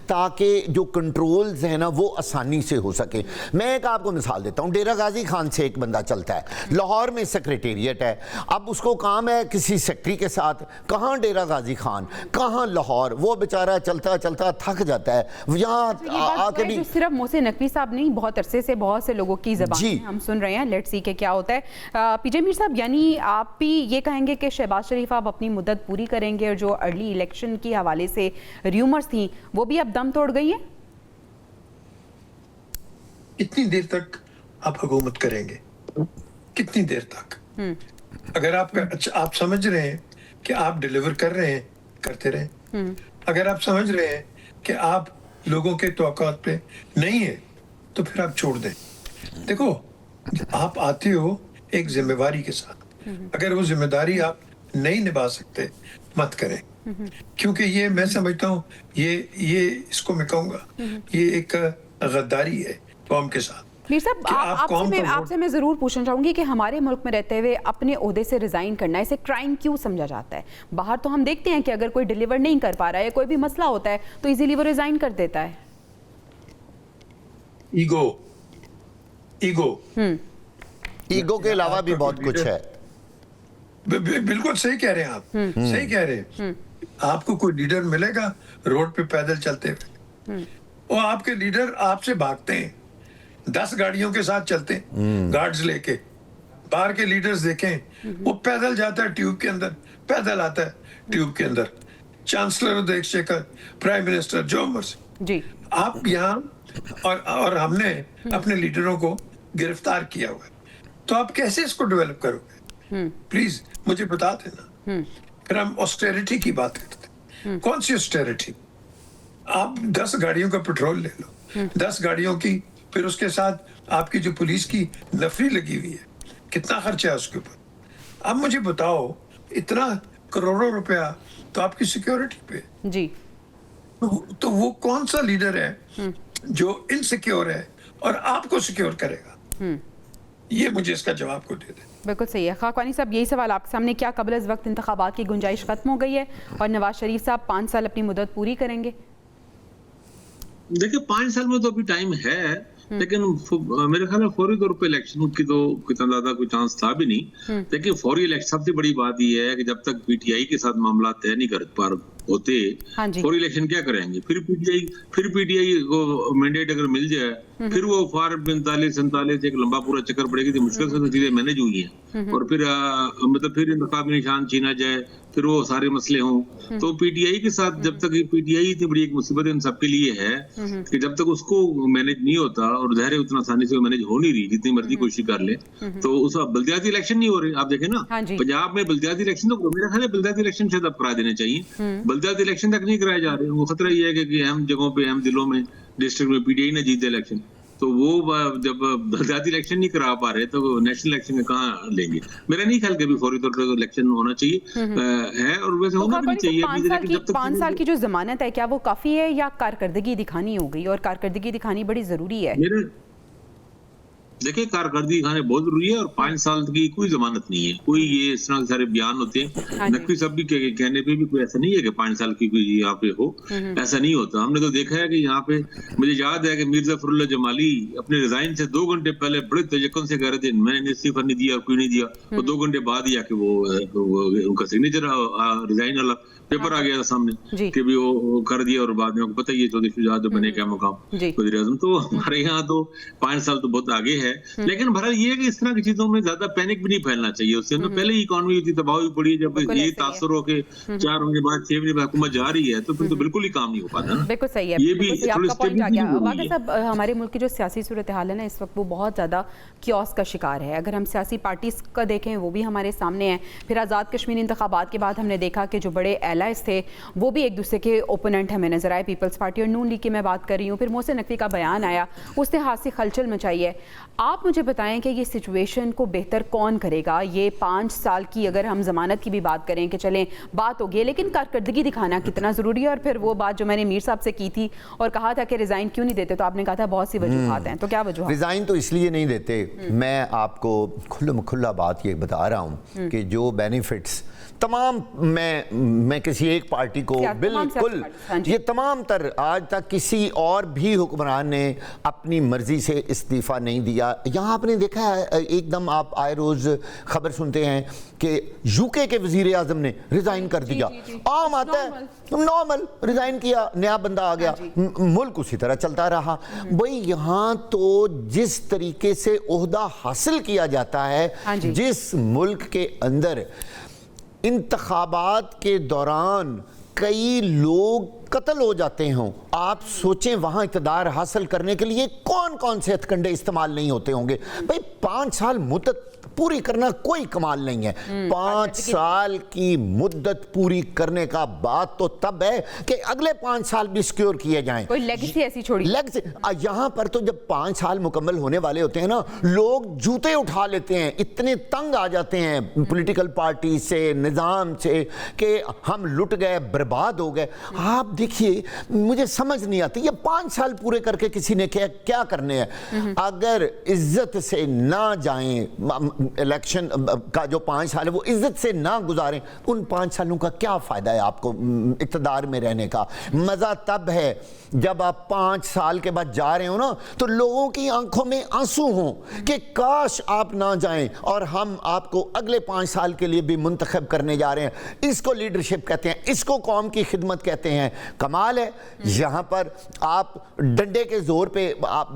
ताकि जो कंट्रोल्स हैं ना वो आसानी से हो सके। मैं एक आपको मिसाल देता हूँ, डेरा गाजी खान से एक बंदा चलता है, लाहौर में सेक्रेटेरिएट है, अब उसको काम है किसी सेक्रेटरी के साथ, कहाँ डेरा गाजी खान, कहाँ लाहौर, वो बेचारा चलता चलता थक जाता है। यहाँ आके भी सिर्फ मोहसिन नकवी साहब नहीं, बहुत अरसे से बहुत से लोगों की ज़बान हम सुन रहे हैं। लेट्स सी के क्या होता है। पीजे मीर साहब, यानी आप भी ये कहेंगे कि शहबाज शरीफ आप अपनी मुद्दत पूरी करेंगे और जो अर्ली इलेक्शन के हवाले से र्यूमर्स थी वो भी अब दम तोड़ गई है? कितनी देर तक आप हुकूमत करेंगे, कितनी देर तक? अगर आप समझ रहे हैं कि आप डिलीवर कर रहे हैं, करते रहें। अगर आप समझ रहे हैं कि आप लोगों के तवक्कुआत पे नहीं है तो फिर आप छोड़ दें। देखो, आप आते हो एक जिम्मेवारी के साथ, अगर वो जिम्मेदारी आप नहीं निभा सकते मत करें, क्योंकि ये मैं समझता हूँ ये इसको मैं कहूँगा ये एक गद्दारी है कौम के साथ। मीर साहब, आपसे मैं ज़रूर पूछना चाहूँगी कि हमारे मुल्क में रहते हुए अपने ओहदे से रिज़ाइन करना इसे क्राइम क्यों समझा जाता है? बाहर तो हम देखते हैं कि अगर कोई डिलीवर नहीं कर पा रहा है, कोई भी मसला होता है तो इजीली वो रिज़ाइन कर देता है। ईगो के अलावा भी बहुत कुछ है। बिल्कुल सही कह रहे हैं आप, सही कह रहे हैं। आपको कोई लीडर मिलेगा रोड पे पैदल चलते हुए, और आपके लीडर आपसे भागते हैं, 10 गाड़ियों के साथ चलते हैं गार्ड्स लेके। बाहर के लीडर्स देखें, वो पैदल जाता है ट्यूब के अंदर, पैदल आता है ट्यूब के अंदर, chancellor of the exchequer, prime minister, जो मर्जी जी। आप यहाँ और हमने अपने लीडरों को गिरफ्तार किया हुआ है, तो आप कैसे इसको डेवलप करोगे? प्लीज मुझे बता देना। फिर हम ऑस्टेरिटी की बात करते हैं। कौन सी ऑस्टेरिटी? आप 10 गाड़ियों का पेट्रोल ले लो, 10 गाड़ियों की, फिर उसके साथ आपकी जो पुलिस की नफरी लगी हुई है, कितना खर्चा है उसके ऊपर? अब मुझे बताओ, इतना करोड़ों रुपया तो आपकी सिक्योरिटी पे जी, तो वो कौन सा लीडर है जो इनसिक्योर है और आपको सिक्योर करेगा? ये मुझे इसका जवाब को दे दे। बिल्कुल सही है। खाकवानी साहब, यही सवाल आपके सामने, क्या कबल इस वक्त इंतखाबात की गुंजाइश खत्म हो गई है और नवाज शरीफ साहब 5 साल अपनी मुद्दत पूरी करेंगे? देखिए, 5 साल में तो अभी टाइम है, लेकिन मेरे ख्याल में फौरी तौर पे इलेक्शन की तो इतना ज्यादा कोई चांस था भी नहीं। देखिए, फौरी इलेक्शन, सबसे बड़ी बात ये है कि जब तक पीटीआई के साथ मामला तय नहीं कर पा होते, फौरी इलेक्शन क्या करेंगे? फिर पीटीआई को मैंडेट अगर मिल जाए, फिर वो फॉर्म 45-47 एक लंबा पूरा चक्कर पड़ेगी, तो मुश्किल से तो चीजें मैनेज हुई हैं। और फिर मतलब फिर इंतखाब में निशान छीना जाए, फिर वो सारे मसले हों। तो पीटीआई के साथ जब तक पीटीआई इतनी बड़ी एक मुसीबत इन सबके लिए है कि जब तक उसको मैनेज नहीं होता, और ज़ाहिर है उतना आसानी से मैनेज हो नहीं रही, जितनी मर्जी कोशिश कर ले, तो उस बल्दियाती इलेक्शन नहीं हो रहे। आप देखें ना, पंजाब में बल्दियाती इलेक्शन, तो मेरा ख्याल है बल्दियाती इलेक्शन शायद अब करा देने चाहिए। बल्दियाती इलेक्शन तक नहीं कराए जा रहे। वो खतरा ये है कि अहम जगहों पे, अहम जिलों में, डिस्ट्रिक्ट में पीटीआई ने जीते इलेक्शन, तो वो जब बल्दियाती इलेक्शन नहीं करा पा रहे तो नेशनल इलेक्शन में कहाँ लेंगे? मेरा नहीं ख्याल कि अभी फौरी तौर पर इलेक्शन होना चाहिए है, और वैसे होना भी चाहिए। 5 साल की जो जमानत है, क्या वो काफी है या कारकर्दगी दिखानी होगी? और कारकर्दगी दिखानी बड़ी जरूरी है। देखिए कारकर्दगी दिखाने बहुत जरूरी है और 5 साल की कोई जमानत नहीं है, कोई ये इस तरह के सारे बयान होते हैं। नकवी साहब भी कहने पे भी कोई ऐसा नहीं है कि 5 साल की कोई यहाँ पे हो, ऐसा नहीं होता। हमने तो देखा है कि यहाँ पे मुझे याद है कि मिर्जा फखरुल्लाह जमाली अपने रिजाइन से 2 घंटे पहले बड़े तजक्कुन से कह रहे थे मैंने इस्तीफा नहीं दिया, कोई नहीं दिया, तो 2 घंटे बाद ही आके वो उनका सिग्नेचर रिजाइन वाला पेपर आ गया था सामने कि भी वो कर दिया, और बाद में पता ही है चौधरी शुजात बने क्या मुकाम वज़ीर आज़म। तो हमारे यहाँ तो 5 साल तो बहुत आगे है, लेकिन बहरहाल ये है कि इस तरह की चीजों में ज्यादा पैनिक भी नहीं फैलना चाहिए। उससे तो पहले ही इकोनॉमी की तबाह हुई पड़ी, जब ये तासर हो के 4 महीने बाद 6 महीने बाद हुकूमत जा रही है तो फिर तो बिल्कुल ही काम नहीं हो पाता ना। बिल्कुल सही है, ये भी आपका पॉइंट आ गया। वाक़ई साहब, हमारे मुल्क की जो सियासी सूरत हाल है ना इस वक्त वो बहुत ज़्यादा क्योस का शिकार है। अगर हम सियासी पार्टीज का देखें वो भी हमारे सामने है। फिर आज़ाद कश्मीर इंतखाबात के बाद हमने देखा कि जो बड़े एलाइज थे वो भी एक दूसरे के ओपोनेंट हमें नजर आए। पीपल्स पार्टी और नून लीग की मैं बात कर रही हूँ। फिर मोहसिन नकवी का बयान आया, उसने हाथ से खलचल मचाई है। आप मुझे बताएं कि ये सिचुएशन को बेहतर कौन करेगा? ये 5 साल की अगर हम जमानत की भी बात करें कि चलें बात होगी, लेकिन कारकर्दगी दिखाना कितना ज़रूरी है? और फिर वो बात जो मैंने मीर साहब से की थी और कहा था कि रिज़ाइन क्यों नहीं देते, तो आपने कहा था बहुत सी वजूहात हैं, तो क्या वजूहात? रिज़ाइन तो इसलिए नहीं देते, मैं आपको खुला बात ये बता रहा हूँ कि जो बेनिफिट्स तमाम, मैं किसी एक पार्टी को बिल्कुल, ये तमाम तर आज तक किसी और भी हुक्मरान ने अपनी मर्जी से इस्तीफा नहीं दिया। यहाँ आपने देखा है एकदम, आप आए रोज खबर सुनते हैं कि यूके के वजीर आजम ने रिजाइन कर दिया। आम आता है, नॉर्मल रिजाइन किया, नया बंदा आ गया, मुल्क उसी तरह चलता रहा। भाई यहाँ तो जिस तरीके से ओहदा हासिल किया जाता है, जिस मुल्क के अंदर इंतखाबात के दौरान कई लोग कत्ल हो जाते हों, आप सोचें वहां इक़्तिदार हासिल करने के लिए कौन कौन से हथकंडे इस्तेमाल नहीं होते होंगे। भाई 5 साल मुद्दत पूरी करना कोई कमाल नहीं है। 5 साल की मुद्दत पूरी करने का बात तो तब है कि अगले 5 साल भी सिक्योर किए जाएं, कोई लेगेसी ऐसी छोड़ी। यहाँ पर तो जब 5 साल मुकम्मल होने वाले होते हैं ना, लोग जूते उठा लेते हैं, इतने तंग आ जाते हैं पॉलिटिकल पार्टी से, निज़ाम से, कि हम लुट गए, बर्बाद हो गए। आप देखिए, मुझे समझ नहीं आती ये 5 साल पूरे करके किसी ने क्या करने हैं। अगर इज्जत से ना जाएं, इलेक्शन का जो 5 साल है वो इज्जत से ना गुजारें, उन 5 सालों का क्या फायदा है आपको इक़्तिदार में रहने का? मजा तब है जब आप 5 साल के बाद जा रहे हो ना, तो लोगों की आंखों में आंसू हों कि काश आप ना जाएं और हम आपको अगले 5 साल के लिए भी मुंतखब करने जा रहे हैं। इसको लीडरशिप कहते हैं, इसको कौम की खिदमत कहते हैं। कमाल है, यहाँ पर आप डंडे के जोर पे आप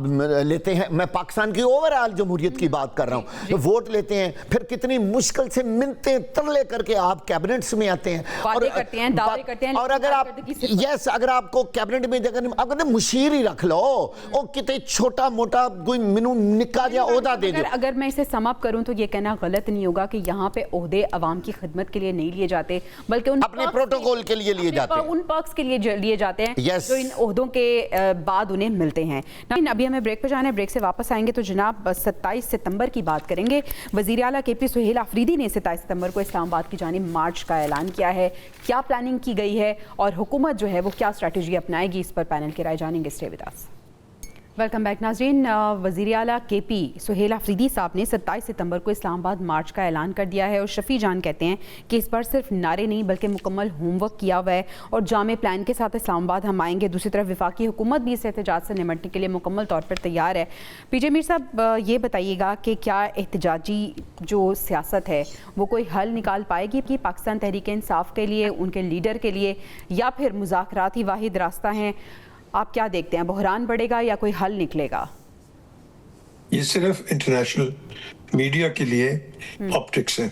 लेते हैं। मैं पाकिस्तान की ओवरऑल जमहूरियत की बात कर रहा हूँ। वोट लेते हैं, फिर कितनी मुश्किल से मिन्नतें तरले करके आप कैबिनेट्स में आते हैं और करते हैं, दावे करते हैं। और अगर आप अगर आपको कैबिनेट में जगह आप कहते मुशीर ही रख लो, और कितने छोटा मोटा कोई मिनू निक्का या ओहदा दे दो। अगर मैं इसे सम अप करूं तो ये कहना गलत नहीं होगा कि यहाँ पे ओहदे अवाम की खिदमत के लिए नहीं लिए जाते, बल्कि उन अपने प्रोटोकॉल के लिए लिए जाते हैं, उन पर्क्स के लिए लिए जाते हैं जो इन ओहदों के बाद उन्हें मिलते हैं। अभी हमें ब्रेक पे जाना है, ब्रेक से वापस आएंगे तो जनाब 27 सितंबर की बात करेंगे। वज़ीर आला KP सुहेल आफरीदी ने 27 सितंबर को इस्लामाबाद की जानिब मार्च का ऐलान किया है। क्या प्लानिंग की गई है और हुकूमत जो है वो क्या स्ट्रैटेजी अपनाएगी, इस पर पैनल की राय जानेंगे। Stay with us. Welcome back नाज़रीन। वज़ीर आला KP सुहेल आफरीदी साहब ने 27 सितंबर को इस्लामाबाद मार्च का ऐलान कर दिया है और शफ़ी जान कहते हैं कि इस बार सिर्फ नारे नहीं बल्कि मुकम्मल होमवर्क किया हुआ है और जामे प्लान के साथ इस्लामाबाद हम आएंगे। दूसरी तरफ वफाकी हुकूमत भी इस एहतजाज से निमटने के लिए मुकम्मल तौर पर तैयार है। PJ मीर साहब, ये बताइएगा कि क्या एहतजाजी जो सियासत है वो कोई हल निकाल पाएगी कि पाकिस्तान तहरीक इंसाफ के लिए, उनके लीडर के लिए, या फिर मुज़ाकरात ही वाहिद रास्ता हैं? आप क्या देखते हैं, बहरान बढ़ेगा या कोई हल निकलेगा? ये सिर्फ इंटरनेशनल मीडिया के लिए ऑप्टिक्स है।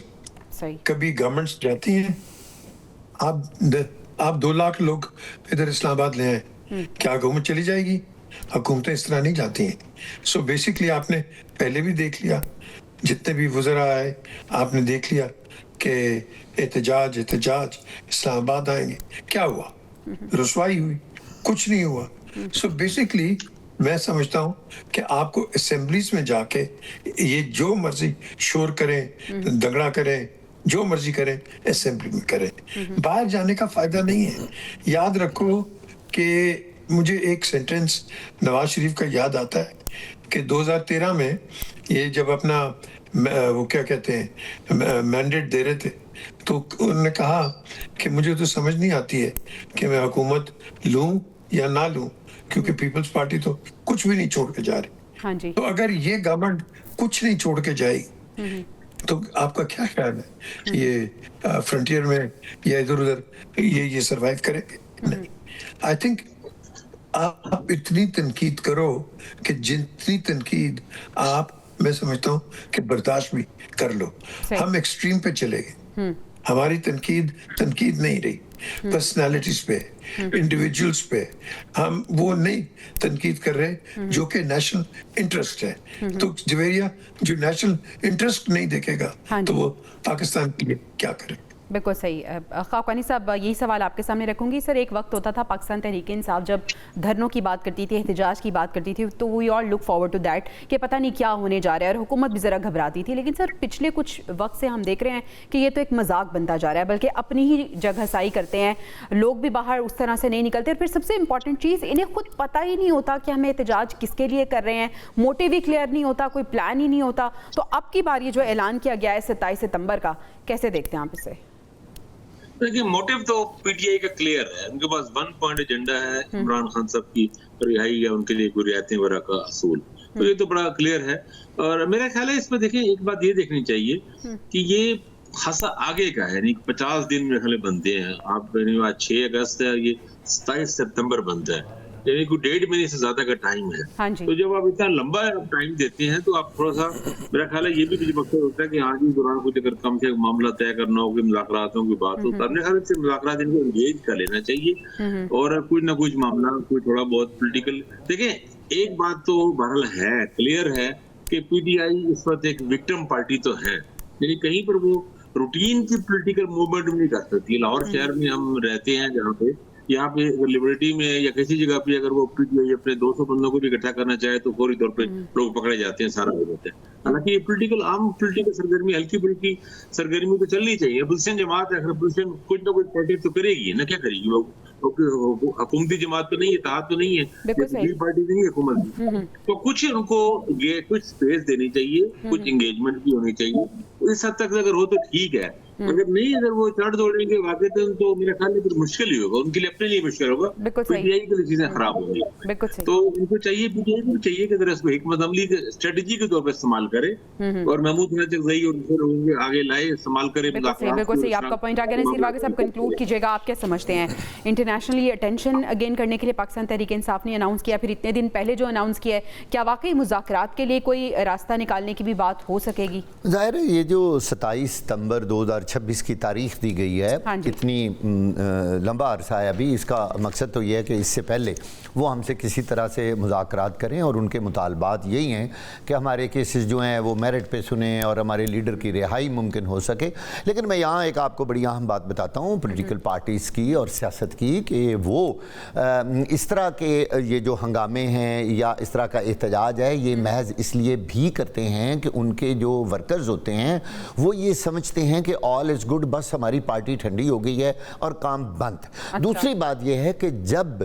सही। कभी गवर्नमेंट्स जाती हैं, आप 2 लाख लोग इधर इस्लामाबाद ले आए, क्या गवर्नमेंट चली जाएगी? हुकूमतें इस तरह नहीं जाती हैं। सो बेसिकली आपने पहले भी देख लिया, जितने भी वज़रा आए आपने देख लिया कि एहतजाज इस्लामाबाद आएंगे, क्या हुआ? रुसवाई हुई, कुछ नहीं हुआ। सो बेसिकली मैं समझता हूँ कि आपको असेंबलीज में जाके ये जो मर्जी शोर करें, दंगड़ा करें, जो मर्जी करें, असेंबली में करें, बाहर जाने का फायदा नहीं है। याद रखो कि मुझे एक सेंटेंस नवाज शरीफ का याद आता है कि 2013 में ये जब अपना वो क्या कहते हैं मैंडेट दे रहे थे, तो उन्होंने कहा कि मुझे तो समझ नहीं आती है कि मैं हुकूमत लूं या ना लूं, क्योंकि पीपल्स पार्टी तो कुछ भी नहीं छोड़ के जा रही। हाँ जी। तो अगर ये गवर्नमेंट कुछ नहीं छोड़ के जाएगी तो आपका क्या ख्याल है, ये फ्रंटियर में या इधर उधर ये सरवाइव करेंगे? नहीं। आई थिंक आप इतनी तनकीद करो कि जितनी तनकीद आप, मैं समझता हूँ कि बर्दाश्त भी कर लो। हम एक्सट्रीम पे चले गए, हमारी तनकीद नहीं रही पर्सनालिटीज पे, इंडिविजुअल्स पे, हम वो नहीं तनकीद कर रहे जो कि नेशनल इंटरेस्ट है। तो जवेरिया जो नेशनल इंटरेस्ट नहीं देखेगा तो वो पाकिस्तान के लिए क्या करे? बिल्कुल सही। खाकानी साहब, यही सवाल आपके सामने रखूंगी। सर, एक वक्त होता था पाकिस्तान तहरीक इंसाफ जब धरनों की बात करती थी, एहतजाज की बात करती थी, तो we all look forward to that कि पता नहीं क्या होने जा रहा है, और हुकूमत भी ज़रा घबराती थी। लेकिन सर, पिछले कुछ वक्त से हम देख रहे हैं कि ये तो एक मजाक बनता जा रहा है, बल्कि अपनी ही जगह साई करते हैं लोग, भी बाहर उस तरह से नहीं निकलते। और फिर सबसे इंपॉर्टेंट चीज़, इन्हें खुद पता ही नहीं होता कि हमें एहतजाज किसके लिए कर रहे हैं, मोटिव ही क्लियर नहीं होता, कोई प्लान ही नहीं होता। तो अब की बार ये जो ऐलान किया गया है 27 सितंबर का, कैसे देखते हैं आप इसे? देखिए, मोटिव तो पीटीआई का क्लियर है, उनके पास 1 पॉइंट एजेंडा है, इमरान खान साहब की रिहाई या उनके लिए कोई रियायतें वगैरह का असूल, तो ये तो बड़ा क्लियर है। और मेरा ख्याल है इसमें देखिए एक बात ये देखनी चाहिए कि ये खासा आगे का है, यानी 50 दिन मेरे ख्याल बनते हैं। आप आज 6 अगस्त है, ये 27 सितंबर बनता है, यानी कोई 1.5 महीने से ज्यादा का टाइम है। हाँ जी। तो जब आप इतना लंबा टाइम देते हैं तो आप थोड़ा सा, मेरा ख्याल है ये भी कुछ मकसद होता है कि आज ही दौरान कुछ अगर कम से कम मामला तय करना हो, कि मुज़ाकरातों की बात हो, तो अपने ख्याल से मुज़ाकरात इनको एंगेज कर लेना चाहिए, और कुछ ना कुछ मामला, कोई थोड़ा बहुत पोलिटिकल। देखिए, एक बात तो बहरहाल है, क्लियर है कि पीटीआई इस वक्त एक विक्टिम पार्टी तो है, यानी कहीं पर वो रूटीन की पोलिटिकल मूवमेंट नहीं कर सकती। लाहौर शहर में हम रहते हैं, जहाँ पे यहाँ पे लिबर्टी में या किसी जगह पे अगर वो पीटीआई अपने 200 बंदों को भी इकट्ठा करना चाहे तो फौरी तौर पे लोग पकड़े जाते हैं, सारा हो जाता है। हालांकि ये आम पोलिटिकल सरगर्मी, हल्की फुल्की सरगर्मी तो चलनी चाहिए। अपोजिशन जमात है, अपोजिशन कुछ ना कुछ प्रोटेक्ट तो करेगी ना, क्या करेगी वो? हुकूमती जमात तो नहीं है, इत्तेहाद तो नहीं है, पार्टी नहीं है हुकूमत, तो कुछ उनको ये कुछ स्पेस देनी चाहिए, कुछ एंगेजमेंट भी होनी चाहिए। इस हद तक अगर हो तो ठीक है, अगर नहीं, अगर वो चढ़ दौड़ेंगे वाकई तो मेरा ख्याल है फिर मुश्किल ही होगा, उनके लिए अपने लिए मुश्किल होगा, पीटीआई के लिए चीजें खराब होंगी। तो उनको चाहिए, पीटीआई को चाहिए कि इसको हिकमत अमली स्ट्रेटेजी के तौर पर इस्तेमाल करे, और महमूद नजरजई और दूसरे लोगों के आगे लाए, इस्तेमाल करे। बिल्कुल सही आपका पॉइंट आ गया। नसीर वाक़ई साहब, कंक्लूड कीजिएगा, आप क्या समझते हैं? इंटरनेशनली अटेंशन गेन करने के लिए पाकिस्तान तहरीक इंसाफ ने अनाउंस किया, फिर इतने दिन पहले जो अनाउंस किया है, क्या वाकई मुज़ाकरात के लिए कोई रास्ता निकालने की भी बात हो सकेगी? ज़ाहिर है ये जो 27 सितंबर 2026 की तारीख दी गई है, इतनी लंबा अरसा है अभी, इसका मकसद तो ये है कि इससे पहले वो हमसे किसी तरह से मुज़ाकरात करें, और उनके मुतालबात यही हैं कि हमारे केसेस जो हैं वो मेरिट पे सुने और हमारे लीडर की रिहाई मुमकिन हो सके। लेकिन मैं यहाँ एक आपको बड़ी अहम बात बताता हूँ पॉलिटिकल पार्टीज़ की और सियासत की, कि वो इस तरह के ये जो हंगामे हैं या इस तरह का एहतजाज है, ये महज इसलिए भी करते हैं कि उनके जो वर्कर्स होते हैं वो ये समझते हैं कि ऑल इज़ गुड, बस हमारी पार्टी ठंडी हो गई है और काम बंद। अच्छा। दूसरी बात यह है कि जब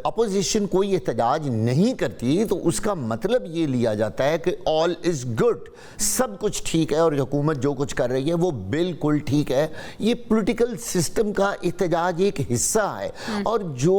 अपोजिशन कोई एहतजाज नहीं करती तो उसका मतलब ये लिया जाता है कि ऑल इज़ गुड, सब कुछ ठीक है और हुकूमत जो कुछ कर रही है वो बिल्कुल ठीक है। ये पॉलिटिकल सिस्टम का एहतजाज एक हिस्सा है, और जो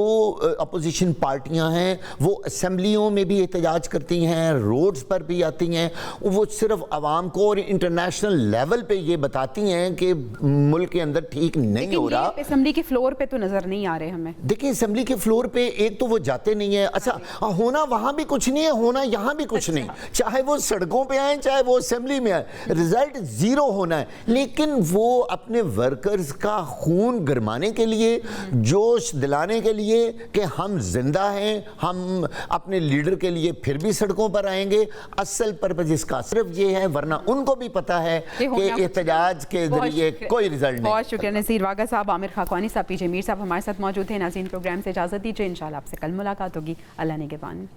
अपोजिशन पार्टियां हैं वो असेंबलियों में भी एहतजाज करती हैं, रोड्स पर भी आती हैं, वो सिर्फ आवाम को और इंटरनेशनल लेवल पे ये बताती हैं कि मुल्क के अंदर ठीक नहीं हो रहा। असेंबली के फ्लोर पे तो नजर नहीं आ रहे हमें। देखिए, असेंबली के फ्लोर पे एक तो वो जाते नहीं है, अच्छा होना वहां भी कुछ नहीं है, होना यहाँ भी कुछ नहीं, चाहे वो सड़कों पे आए चाहे वो असेंबली में आए, रिजल्ट जीरो होना है। लेकिन वो अपने वर्कर्स का खून गरमाने के लिए, जोश दिलाने के लिए कि हम जिंदा हैं, हम अपने लीडर के लिए फिर भी सड़कों पर आएंगे, असल पर्पज इसका सिर्फ ये है, वरना उनको भी पता है कि एहतजाज के जरिए कोई रिजल्ट नहीं। बहुत शुक्रिया नसीर वागा साहब, आमिर खाकवानी साहब, पीजे मीर साहब हमारे साथ मौजूद थे। नाज़रीन, प्रोग्राम से इजाजत दीजिए, इंशाल्लाह आपसे कल मुलाकात होगी। अल्लाह ने के बान।